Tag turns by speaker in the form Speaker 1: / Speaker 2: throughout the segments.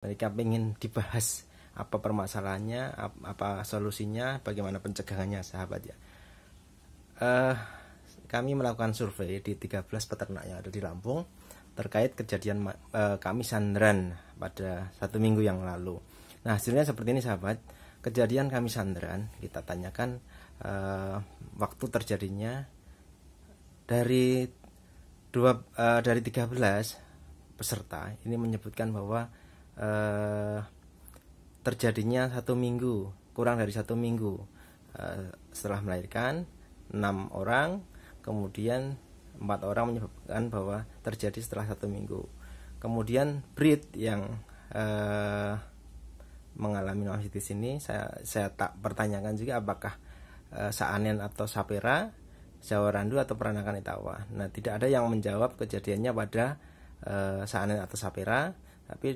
Speaker 1: Mereka ingin dibahas apa permasalahannya, apa solusinya, bagaimana pencegahannya, sahabat ya. Kami melakukan survei di 13 peternak yang ada di Lampung terkait kejadian kami sandran pada 1 minggu yang lalu. Nah, hasilnya seperti ini, sahabat. Kejadian kami sandran, kita tanyakan waktu terjadinya dari 13 peserta ini menyebutkan bahwa terjadinya 1 minggu, kurang dari 1 minggu setelah melahirkan. 6 orang, kemudian 4 orang menyebutkan bahwa terjadi setelah 1 minggu. Kemudian breed yang mengalami noasitis ini saya tak pertanyakan juga apakah Saanen atau Sapera, Jawa Randu atau Peranakan Etawa. Nah, tidak ada yang menjawab kejadiannya pada Saanen atau Sapera, tapi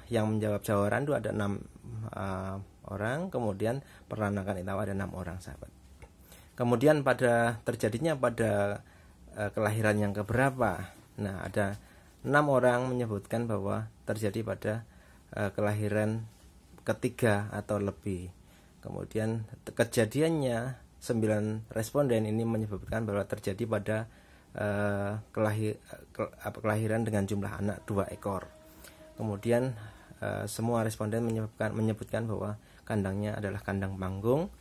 Speaker 1: yang menjawab Jawa Randu ada 6 orang, kemudian Peranakan Etawa ada 6 orang, sahabat. Kemudian terjadinya pada kelahiran yang keberapa? Nah, ada 6 orang menyebutkan bahwa terjadi pada kelahiran ketiga atau lebih. Kemudian kejadiannya 9 responden ini menyebutkan bahwa terjadi pada kelahiran dengan jumlah anak 2 ekor. Kemudian semua responden menyebutkan bahwa kandangnya adalah kandang panggung.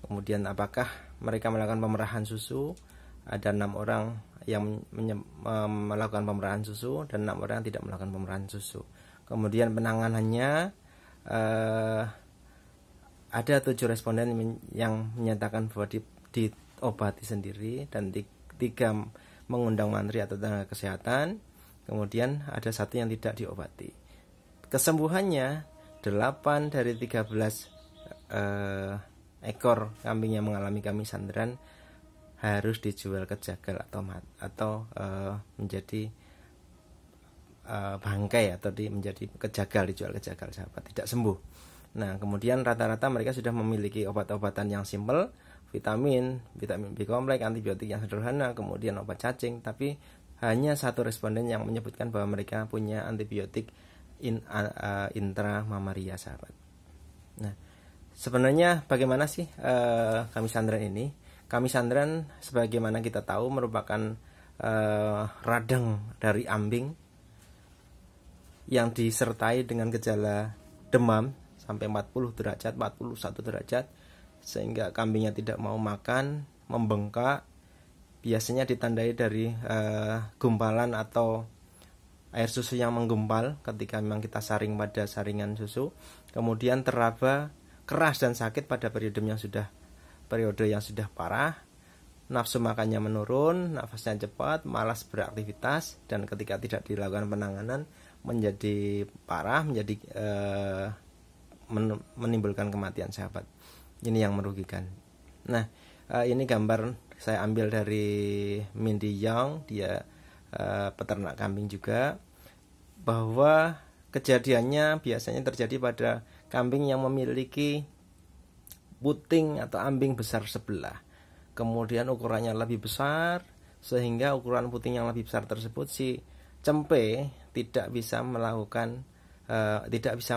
Speaker 1: Kemudian apakah mereka melakukan pemerahan susu? Ada 6 orang yang melakukan pemerahan susu dan 6 orang tidak melakukan pemerahan susu. Kemudian penanganannya ada 7 responden yang menyatakan bahwa diobati sendiri dan 3 mengundang mantri atau tenaga kesehatan. Kemudian ada 1 yang tidak diobati. Kesembuhannya 8 dari 13 ekor kambing yang mengalami kami sandran harus dijual ke jagal atau menjadi bangkai atau menjadi kejagal, dijual ke jagal, sahabat, tidak sembuh. Nah, kemudian rata-rata mereka sudah memiliki obat-obatan yang simpel, vitamin B kompleks, antibiotik yang sederhana, kemudian obat cacing, tapi hanya 1 responden yang menyebutkan bahwa mereka punya antibiotik intramamaria, sahabat. Nah, sebenarnya bagaimana sih kami sandran ini? Kami sandran, sebagaimana kita tahu, merupakan radang dari ambing yang disertai dengan gejala demam sampai 40 derajat, 41 derajat, sehingga kambingnya tidak mau makan, membengkak. Biasanya ditandai dari gumpalan atau air susu yang menggumpal ketika memang kita saring pada saringan susu. Kemudian teraba, keras dan sakit pada periode yang sudah parah. Nafsu makannya menurun, nafasnya cepat, malas beraktivitas, dan ketika tidak dilakukan penanganan menjadi parah, menimbulkan kematian, sahabat. Ini yang merugikan. Nah, ini gambar saya ambil dari Mindy Young, dia peternak kambing juga, bahwa kejadiannya biasanya terjadi pada kambing yang memiliki puting atau ambing besar sebelah. Kemudian ukurannya lebih besar, sehingga ukuran puting yang lebih besar tersebut si cempe tidak bisa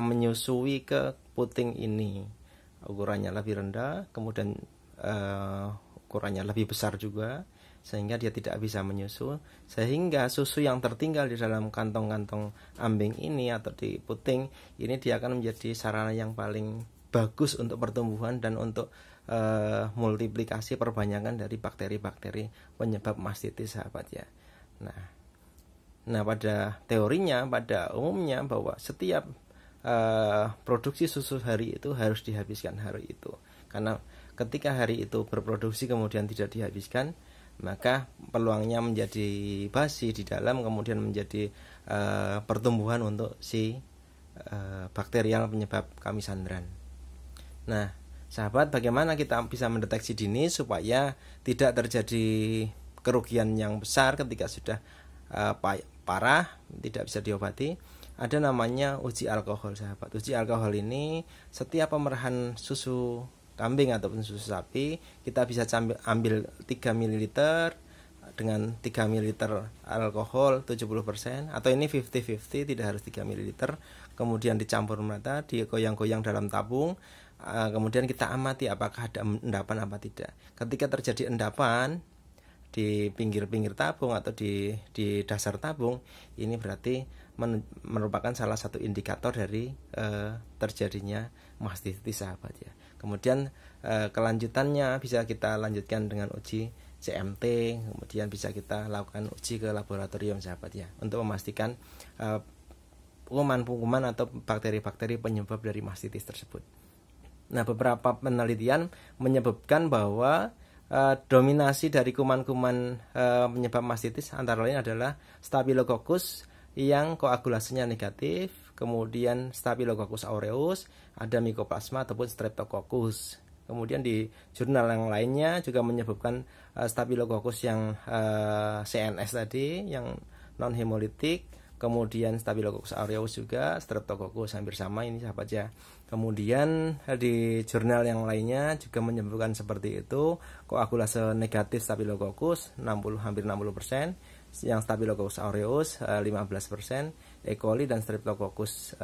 Speaker 1: menyusui ke puting ini. Ukurannya lebih rendah, kemudian ukurannya lebih besar juga, sehingga dia tidak bisa menyusu, sehingga susu yang tertinggal di dalam kantong-kantong ambing ini atau di puting ini dia akan menjadi sarana yang paling bagus untuk pertumbuhan dan untuk multiplikasi perbanyakan dari bakteri-bakteri penyebab mastitis, sahabat ya. Nah, pada teorinya, pada umumnya, bahwa setiap produksi susu hari itu harus dihabiskan hari itu. Karena ketika hari itu berproduksi kemudian tidak dihabiskan, maka peluangnya menjadi basi di dalam, kemudian menjadi pertumbuhan untuk si bakterial penyebab kami sandran. Nah, sahabat, bagaimana kita bisa mendeteksi dini supaya tidak terjadi kerugian yang besar ketika sudah parah, tidak bisa diobati? Ada namanya uji alkohol, sahabat. Uji alkohol ini setiap pemerahan susu kambing ataupun susu sapi, kita bisa ambil 3 ml dengan 3 ml alkohol 70%, atau ini 50-50, tidak harus 3 ml. kemudian dicampur merata, digoyang-goyang dalam tabung. Kemudian kita amati apakah ada endapan apa tidak. Ketika terjadi endapan di pinggir-pinggir tabung atau di dasar tabung, ini berarti merupakan salah satu indikator dari terjadinya mastitis, sahabat ya. Kemudian kelanjutannya bisa kita lanjutkan dengan uji CMT, kemudian bisa kita lakukan uji ke laboratorium, sahabat ya, untuk memastikan kuman-kuman atau bakteri-bakteri penyebab dari mastitis tersebut. Nah, beberapa penelitian menyebutkan bahwa dominasi dari kuman-kuman penyebab mastitis antara lain adalah Staphylococcus yang koagulasinya negatif, kemudian Staphylococcus aureus, ada Mycoplasma ataupun Streptococcus. Kemudian di jurnal yang lainnya juga menyebutkan Staphylococcus yang CNS tadi, yang non hemolitik, kemudian Staphylococcus aureus juga, Streptococcus hampir sama ini, sahabat ya. Kemudian di jurnal yang lainnya juga menyebutkan seperti itu, koagulase negatif Staphylococcus hampir 60%, yang Staphylococcus aureus 15%, E. coli dan Streptococcus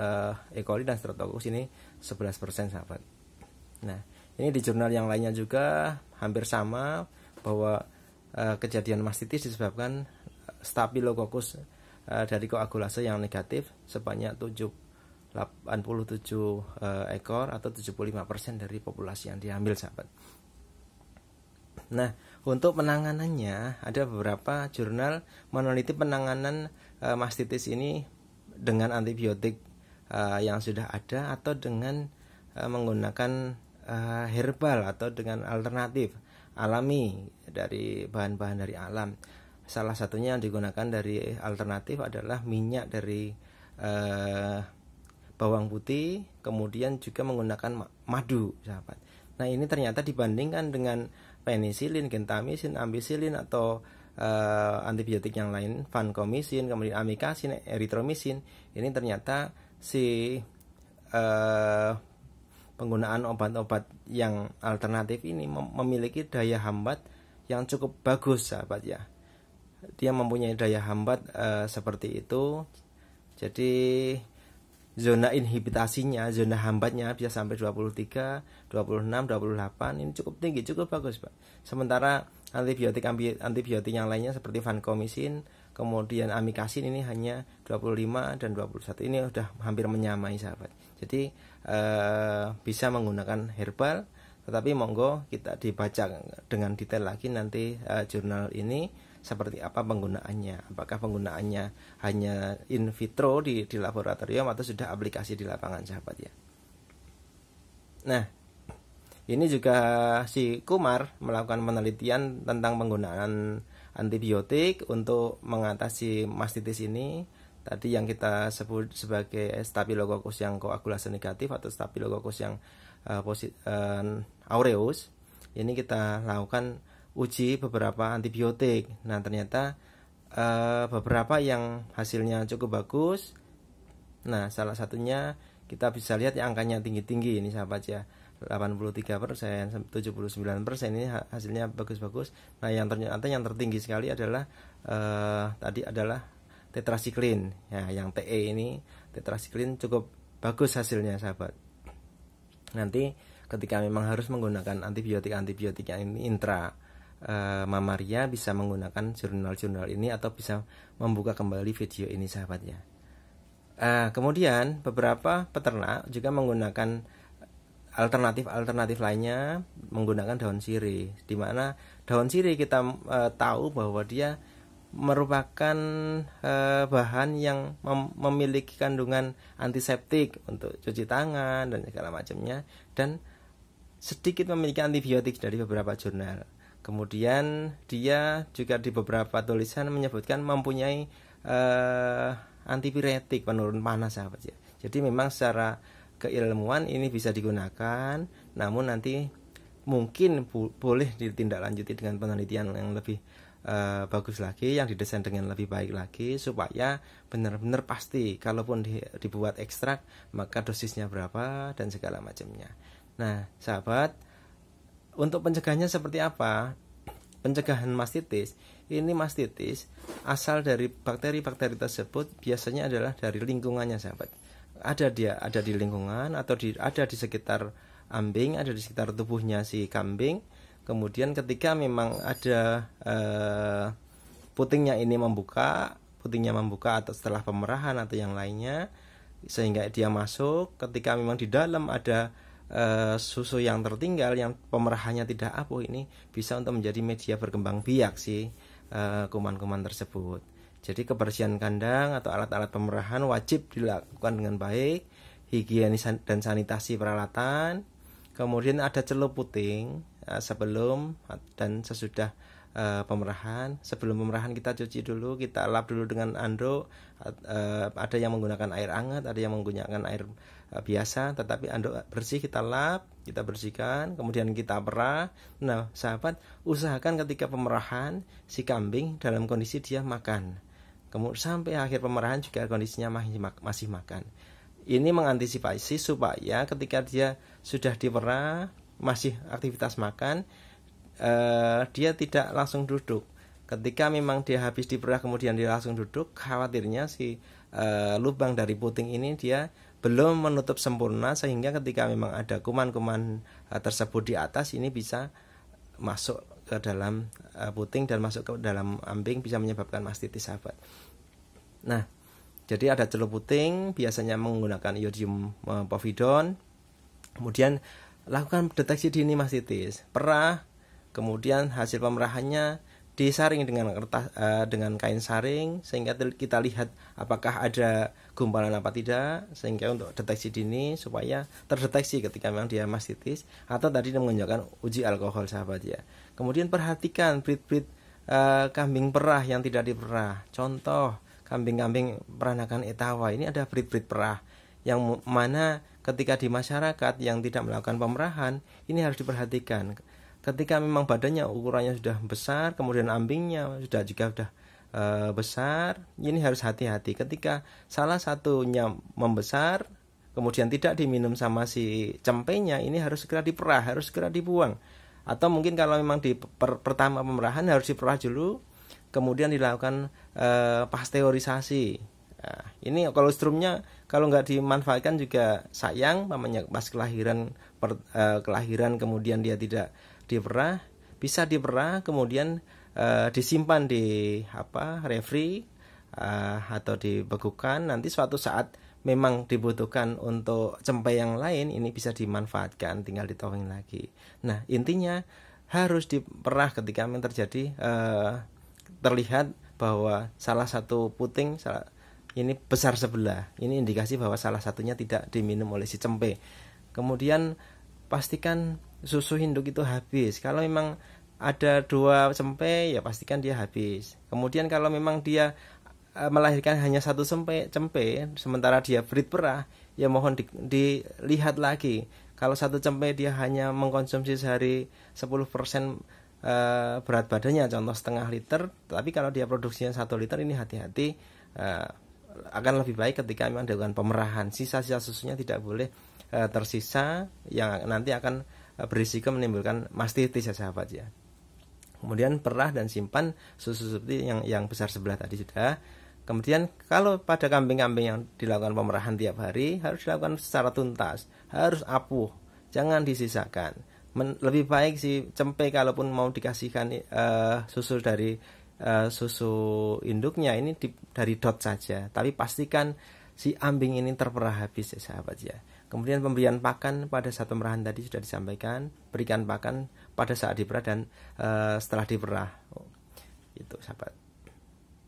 Speaker 1: ini 11%, sahabat. Nah, ini di jurnal yang lainnya juga hampir sama, bahwa kejadian mastitis disebabkan Staphylococcus dari koagulase yang negatif sebanyak 87 ekor atau 75% dari populasi yang diambil, sahabat. Nah, untuk penanganannya ada beberapa jurnal meneliti penanganan mastitis ini dengan antibiotik yang sudah ada atau dengan menggunakan herbal atau dengan alternatif alami dari bahan-bahan dari alam. Salah satunya yang digunakan dari alternatif adalah minyak dari bawang putih, kemudian juga menggunakan madu, sahabat. Nah, ini ternyata dibandingkan dengan penisilin, gentamisin, ampicillin atau antibiotik yang lain, vancomycin, kemudian amikacin, erythromycin, ini ternyata penggunaan obat-obat yang alternatif ini memiliki daya hambat yang cukup bagus, sahabat ya. Dia mempunyai daya hambat seperti itu. Jadi zona inhibitasinya, zona hambatnya bisa sampai 23, 26, 28. Ini cukup tinggi, cukup bagus, Pak. Sementara antibiotik yang lainnya seperti vancomycin, kemudian amikacin ini hanya 25 dan 21. Ini sudah hampir menyamai, sahabat. Jadi bisa menggunakan herbal, tetapi monggo kita dibaca dengan detail lagi nanti jurnal ini seperti apa penggunaannya. Apakah penggunaannya hanya in vitro di laboratorium atau sudah aplikasi di lapangan, sahabat ya. Nah, ini juga si Kumar melakukan penelitian tentang penggunaan antibiotik untuk mengatasi mastitis ini. Tadi yang kita sebut sebagai Staphylococcus yang koagulase negatif atau Staphylococcus yang aureus. Ini kita lakukan uji beberapa antibiotik. Nah, ternyata beberapa yang hasilnya cukup bagus. Nah, salah satunya kita bisa lihat yang angkanya tinggi-tinggi ini, sahabat ya. 83%, 79% ini hasilnya bagus-bagus. Nah, yang ternyata yang tertinggi sekali adalah tadi adalah tetrasiklin. Ya, yang TE ini tetrasiklin cukup bagus hasilnya, sahabat. Nanti ketika memang harus menggunakan antibiotik yang ini intra mamaria, bisa menggunakan jurnal-jurnal ini atau bisa membuka kembali video ini, sahabat ya. Kemudian beberapa peternak juga menggunakan alternatif lainnya, menggunakan daun sirih, di mana daun sirih kita tahu bahwa dia merupakan bahan yang memiliki kandungan antiseptik untuk cuci tangan dan segala macamnya, dan sedikit memiliki antibiotik dari beberapa jurnal. Kemudian dia juga di beberapa tulisan menyebutkan mempunyai antipiretik, penurun panas, sahabat ya. Jadi memang secara keilmuan ini bisa digunakan, namun nanti mungkin boleh ditindaklanjuti dengan penelitian yang lebih bagus lagi, yang didesain dengan lebih baik lagi, supaya benar-benar pasti kalaupun dibuat ekstrak maka dosisnya berapa dan segala macamnya. Nah, sahabat, untuk pencegahannya seperti apa? Pencegahan mastitis, ini mastitis asal dari bakteri-bakteri tersebut biasanya adalah dari lingkungannya, sahabat. ada di lingkungan atau ada di sekitar ambing, ada di sekitar tubuhnya si kambing. Kemudian ketika memang ada putingnya membuka atau setelah pemerahan atau yang lainnya, sehingga dia masuk. Ketika memang di dalam ada susu yang tertinggal, yang pemerahannya tidak apuh, ini bisa untuk menjadi media berkembang biak si kuman-kuman tersebut. Jadi kebersihan kandang atau alat-alat pemerahan wajib dilakukan dengan baik, higienis dan sanitasi peralatan. Kemudian ada celup puting sebelum dan sesudah pemerahan. Sebelum pemerahan kita cuci dulu, kita lap dulu dengan anduk. Ada yang menggunakan air hangat, ada yang menggunakan air biasa, tetapi anduk bersih kita lap, kita bersihkan, kemudian kita perah. Nah, sahabat, usahakan ketika pemerahan si kambing dalam kondisi dia makan. Kemudian sampai akhir pemerahan juga kondisinya masih makan. Ini mengantisipasi supaya ketika dia sudah diperah, masih aktivitas makan, dia tidak langsung duduk. Ketika memang dia habis diperah kemudian dia langsung duduk, khawatirnya si lubang dari puting ini dia belum menutup sempurna, sehingga ketika memang ada kuman-kuman tersebut di atas, ini bisa masuk ke dalam puting dan masuk ke dalam ambing, bisa menyebabkan mastitis, sahabat. Nah, jadi ada celup puting, biasanya menggunakan iodium povidon. Kemudian lakukan deteksi dini mastitis, perah, kemudian hasil pemerahannya disaring dengan dengan kain saring, sehingga kita lihat apakah ada gumpalan apa tidak, sehingga untuk deteksi dini supaya terdeteksi ketika memang dia mastitis, atau tadi menunjukkan uji alkohol, sahabat ya. Kemudian perhatikan breed kambing perah yang tidak diperah. Contoh kambing-kambing peranakan Etawa, ini ada breed perah yang mana ketika di masyarakat yang tidak melakukan pemerahan, ini harus diperhatikan. Ketika memang badannya ukurannya sudah besar, kemudian ambingnya sudah besar, ini harus hati-hati. Ketika salah satunya membesar, kemudian tidak diminum sama si cempenya, ini harus segera diperah, harus segera dibuang. Atau mungkin kalau memang di pertama pemerahan harus diperah dulu, kemudian dilakukan pasteurisasi. Nah, ini kolostrumnya kalau nggak dimanfaatkan juga sayang, namanya pas kelahiran kemudian dia tidak diperah, bisa diperah kemudian disimpan di refri atau dibekukan. Nanti suatu saat memang dibutuhkan untuk cempe yang lain, ini bisa dimanfaatkan, tinggal ditowing lagi. Nah, intinya harus diperah ketika memang terjadi terlihat bahwa salah satu puting ini besar sebelah, ini indikasi bahwa salah satunya tidak diminum oleh si cempe. Kemudian pastikan susu induk itu habis. Kalau memang ada 2 cempe, ya pastikan dia habis. Kemudian kalau memang dia melahirkan hanya 1 cempe, sementara dia breed perah, ya mohon dilihat lagi. Kalau 1 cempe dia hanya mengkonsumsi sehari 10% berat badannya, contoh setengah liter, tapi kalau dia produksinya 1 liter, ini hati-hati, akan lebih baik ketika memang dilakukan pemerahan. Sisa-sisa susunya tidak boleh tersisa, yang nanti akan berisiko menimbulkan mastitis, ya sahabat ya. Kemudian perah dan simpan susu seperti yang besar sebelah tadi sudah. Kemudian kalau pada kambing-kambing yang dilakukan pemerahan tiap hari, harus dilakukan secara tuntas, harus apuh, jangan disisakan. Lebih baik si cempe kalaupun mau dikasihkan susu dari susu induknya ini dari dot saja, tapi pastikan si ambing ini terperah habis, ya sahabat ya. Kemudian pemberian pakan pada saat pemerahan tadi sudah disampaikan, berikan pakan pada saat diperah dan setelah diperah. Itu sahabat.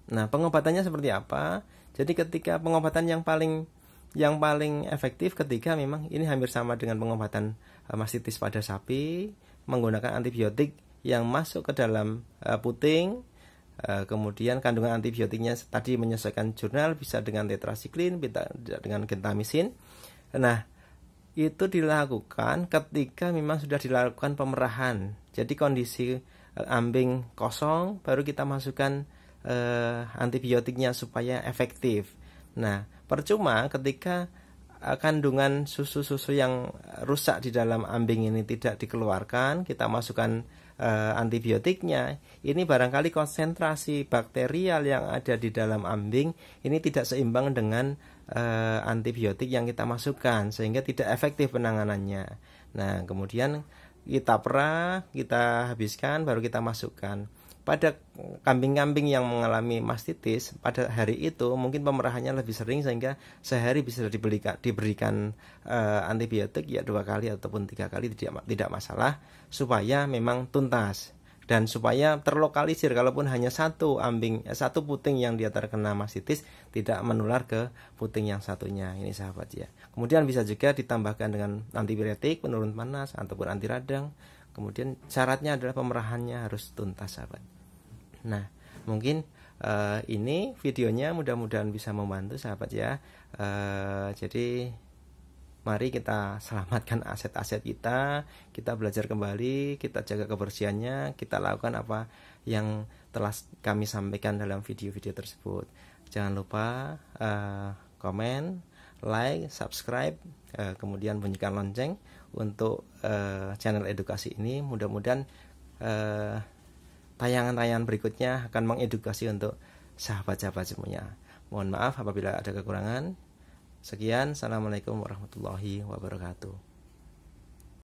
Speaker 1: Nah, pengobatannya seperti apa? Jadi ketika pengobatan yang paling efektif ketika memang ini hampir sama dengan pengobatan mastitis pada sapi, menggunakan antibiotik yang masuk ke dalam puting. Kemudian kandungan antibiotiknya tadi menyesuaikan jurnal, bisa dengan tetrasiklin, bisa dengan gentamisin. Nah, itu dilakukan ketika memang sudah dilakukan pemerahan. Jadi kondisi ambing kosong, baru kita masukkan antibiotiknya supaya efektif. Nah, percuma ketika kandungan susu-susu yang rusak di dalam ambing ini tidak dikeluarkan, kita masukkan antibiotiknya, ini barangkali konsentrasi bakterial yang ada di dalam ambing ini tidak seimbang dengan antibiotik yang kita masukkan sehingga tidak efektif penanganannya. Nah, kemudian kita perah, kita habiskan, baru kita masukkan. Pada kambing-kambing yang mengalami mastitis, pada hari itu mungkin pemerahannya lebih sering sehingga sehari bisa diberikan antibiotik ya 2 kali ataupun 3 kali, tidak masalah, supaya memang tuntas dan supaya terlokalisir. Kalaupun hanya satu puting yang dia terkena mastitis, tidak menular ke puting yang satunya. Ini sahabat ya. Kemudian bisa juga ditambahkan dengan antibiotik penurun panas ataupun anti radang. Kemudian syaratnya adalah pemerahannya harus tuntas sahabat. Nah, mungkin ini videonya mudah-mudahan bisa membantu sahabat ya. Jadi mari kita selamatkan aset-aset kita belajar kembali, kita jaga kebersihannya, kita lakukan apa yang telah kami sampaikan dalam video-video tersebut. Jangan lupa komen, like, subscribe, kemudian bunyikan lonceng untuk channel edukasi ini. Mudah-mudahan tayangan-tayangan berikutnya akan mengedukasi untuk sahabat-sahabat semuanya. Mohon maaf apabila ada kekurangan. Sekian, assalamualaikum warahmatullahi wabarakatuh.